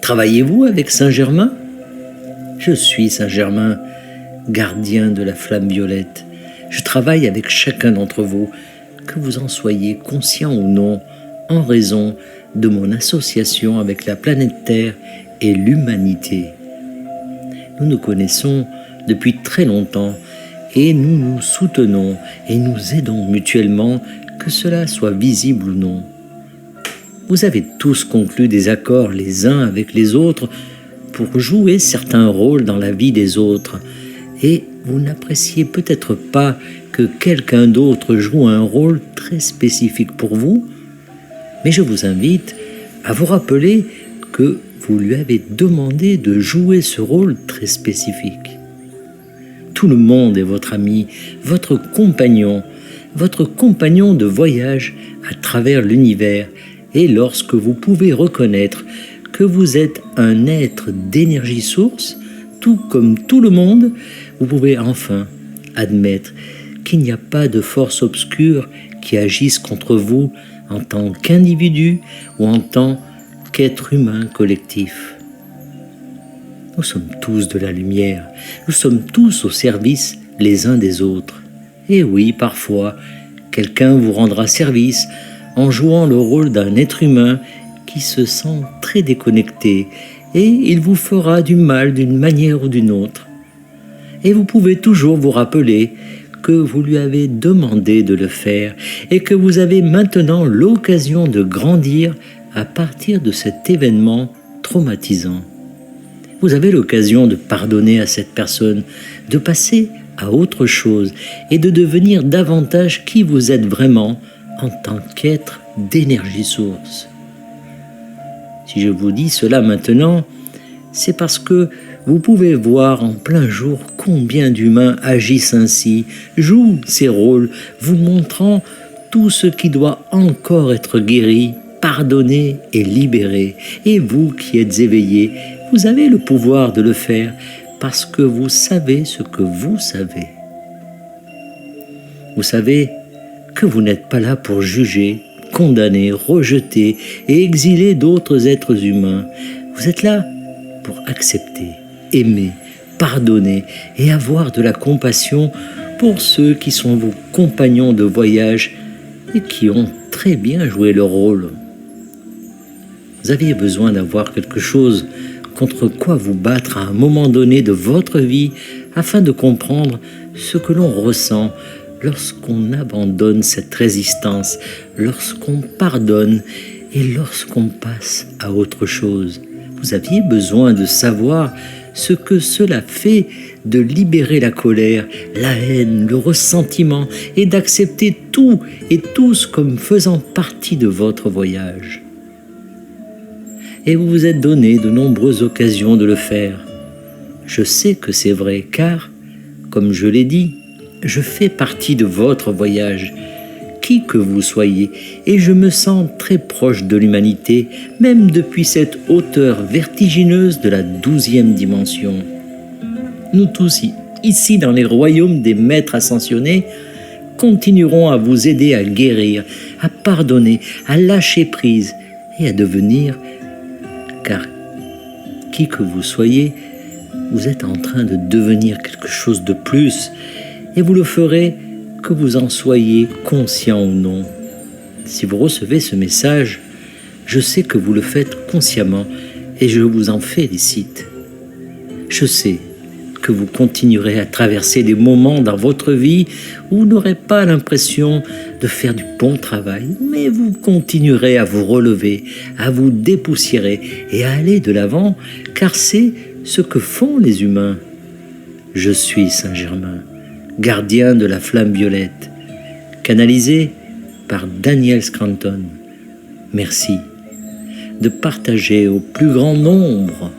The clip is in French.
Travaillez-vous avec Saint-Germain? Je suis Saint-Germain, gardien de la flamme violette. Je travaille avec chacun d'entre vous, que vous en soyez conscient ou non, en raison de mon association avec la planète Terre et l'humanité. Nous nous connaissons depuis très longtemps et nous nous soutenons et nous aidons mutuellement, que cela soit visible ou non. Vous avez tous conclu des accords les uns avec les autres pour jouer certains rôles dans la vie des autres, et vous n'appréciez peut-être pas que quelqu'un d'autre joue un rôle très spécifique pour vous, mais je vous invite à vous rappeler que vous lui avez demandé de jouer ce rôle très spécifique. Tout le monde est votre ami, votre compagnon de voyage à travers l'univers, et lorsque vous pouvez reconnaître que vous êtes un être d'énergie source, tout comme tout le monde, vous pouvez enfin admettre qu'il n'y a pas de force obscure qui agisse contre vous en tant qu'individu ou en tant qu'être humain collectif. Nous sommes tous de la lumière, nous sommes tous au service les uns des autres. Et oui, parfois, quelqu'un vous rendra service en jouant le rôle d'un être humain qui se sent très déconnecté, et il vous fera du mal d'une manière ou d'une autre. Et vous pouvez toujours vous rappeler que vous lui avez demandé de le faire et que vous avez maintenant l'occasion de grandir à partir de cet événement traumatisant. Vous avez l'occasion de pardonner à cette personne, de passer à autre chose et de devenir davantage qui vous êtes vraiment en tant qu'être d'énergie source. Si je vous dis cela maintenant, c'est parce que vous pouvez voir en plein jour combien d'humains agissent ainsi, jouent ces rôles, vous montrant tout ce qui doit encore être guéri, pardonné et libéré. Et vous qui êtes éveillés, vous avez le pouvoir de le faire parce que vous savez ce que vous savez. Vous savez que vous n'êtes pas là pour juger, condamner, rejeter et exiler d'autres êtres humains. Vous êtes là pour accepter, aimer, pardonner et avoir de la compassion pour ceux qui sont vos compagnons de voyage et qui ont très bien joué leur rôle. Vous aviez besoin d'avoir quelque chose contre quoi vous battre à un moment donné de votre vie afin de comprendre ce que l'on ressent lorsqu'on abandonne cette résistance, lorsqu'on pardonne et lorsqu'on passe à autre chose. Vous aviez besoin de savoir ce que cela fait de libérer la colère, la haine, le ressentiment et d'accepter tout et tous comme faisant partie de votre voyage. Et vous vous êtes donné de nombreuses occasions de le faire. Je sais que c'est vrai car, comme je l'ai dit, je fais partie de votre voyage, qui que vous soyez, et je me sens très proche de l'humanité, même depuis cette hauteur vertigineuse de la 12e dimension. Nous tous, ici dans les royaumes des maîtres ascensionnés, continuerons à vous aider à guérir, à pardonner, à lâcher prise et à devenir, car qui que vous soyez, vous êtes en train de devenir quelque chose de plus, et vous le ferez que vous en soyez conscient ou non. Si vous recevez ce message, je sais que vous le faites consciemment et je vous en félicite. Je sais que vous continuerez à traverser des moments dans votre vie où vous n'aurez pas l'impression de faire du bon travail, mais vous continuerez à vous relever, à vous dépoussiérer et à aller de l'avant, car c'est ce que font les humains. Je suis Saint-Germain, gardien de la flamme violette, canalisé par Daniel Scranton. Merci de partager au plus grand nombre